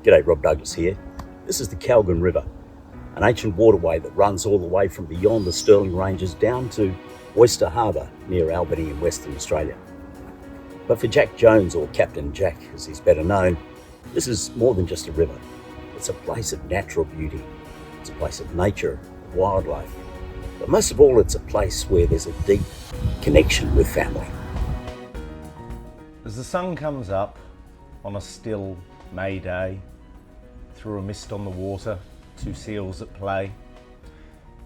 G'day, Rob Douglas here. This is the Calgon River, an ancient waterway that runs all the way from beyond the Stirling Ranges down to Oyster Harbour near Albany in Western Australia. But for Jack Jones, or Captain Jack as he's better known, this is more than just a river. It's a place of natural beauty. It's a place of nature, of wildlife. But most of all, it's a place where there's a deep connection with family. As the sun comes up on a still May day, through a mist on the water, two seals at play,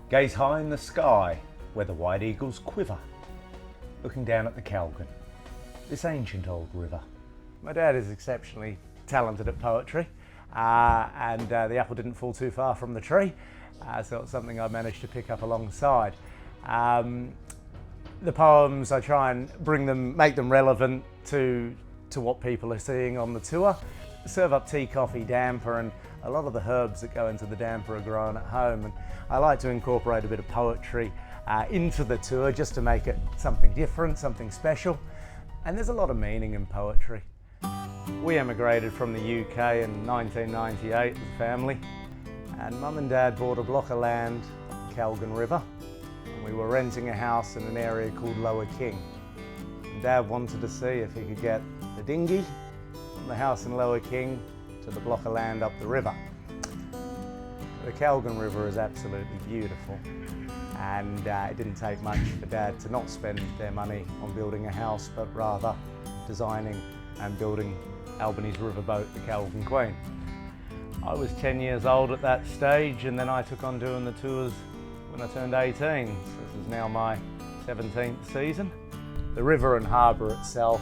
gaze high in the sky where the white eagles quiver, looking down at the Calgon, this ancient old river. My dad is exceptionally talented at poetry, and the apple didn't fall too far from the tree, so it's something I managed to pick up alongside. The poems, I try and make them relevant to what people are seeing on the tour. Serve up tea, coffee, damper, and a lot of the herbs that go into the damper are grown at home. And I like to incorporate a bit of poetry into the tour just to make it something different, something special. And there's a lot of meaning in poetry. We emigrated from the UK in 1998 as a family, and Mum and Dad bought a block of land at the Calgon River, and we were renting a house in an area called Lower King. And Dad wanted to see if he could get the dinghy from the house in Lower King to the block of land up the river. The Calgon River is absolutely beautiful, and it didn't take much for Dad to not spend their money on building a house, but rather designing and building Albany's riverboat, the Calgon Queen. I was 10 years old at that stage, and then I took on doing the tours when I turned 18. So this is now my 17th season. The river and harbour itself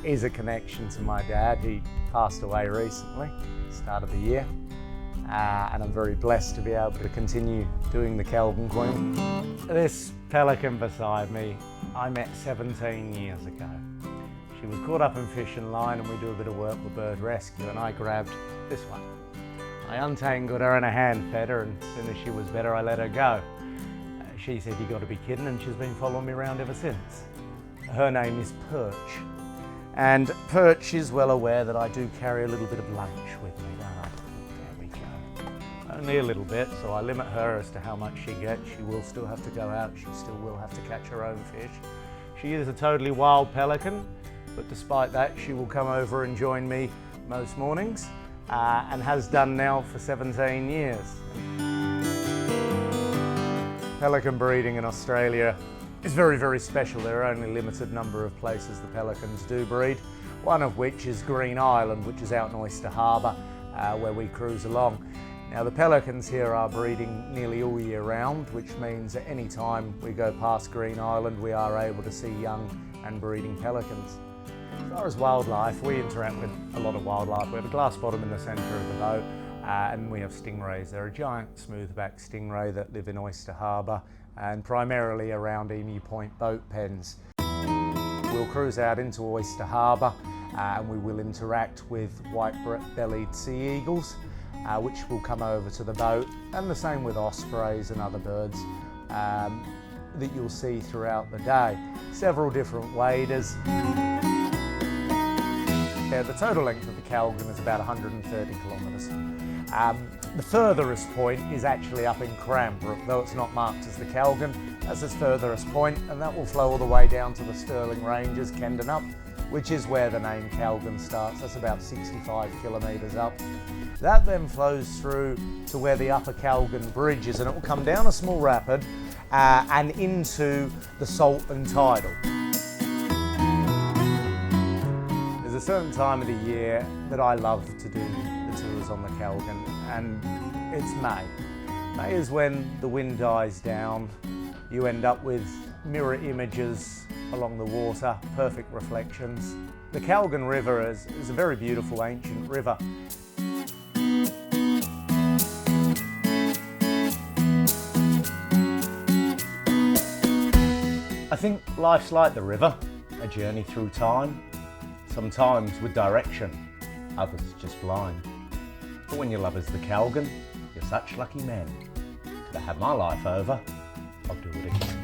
is a connection to my dad. He passed away recently, start of the year, and I'm very blessed to be able to continue doing the Calgon Queen. This pelican beside me, I met 17 years ago. She was caught up in fishing line, and we do a bit of work with bird rescue, and I grabbed this one. I untangled her and a hand fed her, and as soon as she was better, I let her go. She said, "You got to be kidding," and she's been following me around ever since. Her name is Perch, and Perch is well aware that I do carry a little bit of lunch with me, don't I? There we go. Only a little bit, so I limit her as to how much she gets. She will still have to go out, she still will have to catch her own fish. She is a totally wild pelican, but despite that, she will come over and join me most mornings, and has done now for 17 years. Pelican breeding in Australia is very, very special. There are only a limited number of places the pelicans do breed, one of which is Green Island, which is out in Oyster Harbour, where we cruise along. Now, the pelicans here are breeding nearly all year round, which means at any time we go past Green Island, we are able to see young and breeding pelicans. As far as wildlife, we interact with a lot of wildlife. We have a glass bottom in the centre of the boat, and we have stingrays. They're a giant smoothback stingray that live in Oyster Harbour and primarily around Emu Point boat pens. We'll cruise out into Oyster Harbour, and we will interact with white-bellied sea eagles, which will come over to the boat, and the same with ospreys and other birds that you'll see throughout the day. Several different waders. The total length of the Calgon is about 130 kilometres. The furthest point is actually up in Cranbrook, though it's not marked as the Calgon. That's its furthest point, and that will flow all the way down to the Stirling Ranges, Kendon up, which is where the name Calgon starts. That's about 65 kilometres up. That then flows through to where the Upper Calgon Bridge is, and it will come down a small rapid and into the Salt and Tidal. There's a certain time of the year that I love to do the tours on the Calgon, and it's May. May is when the wind dies down. You end up with mirror images along the water, perfect reflections. The Calgon River is a very beautiful ancient river. I think life's like the river, a journey through time. Sometimes with direction, others just blind. But when your love is the Calgon, you're such lucky men. Could I have my life over, I'll do it again.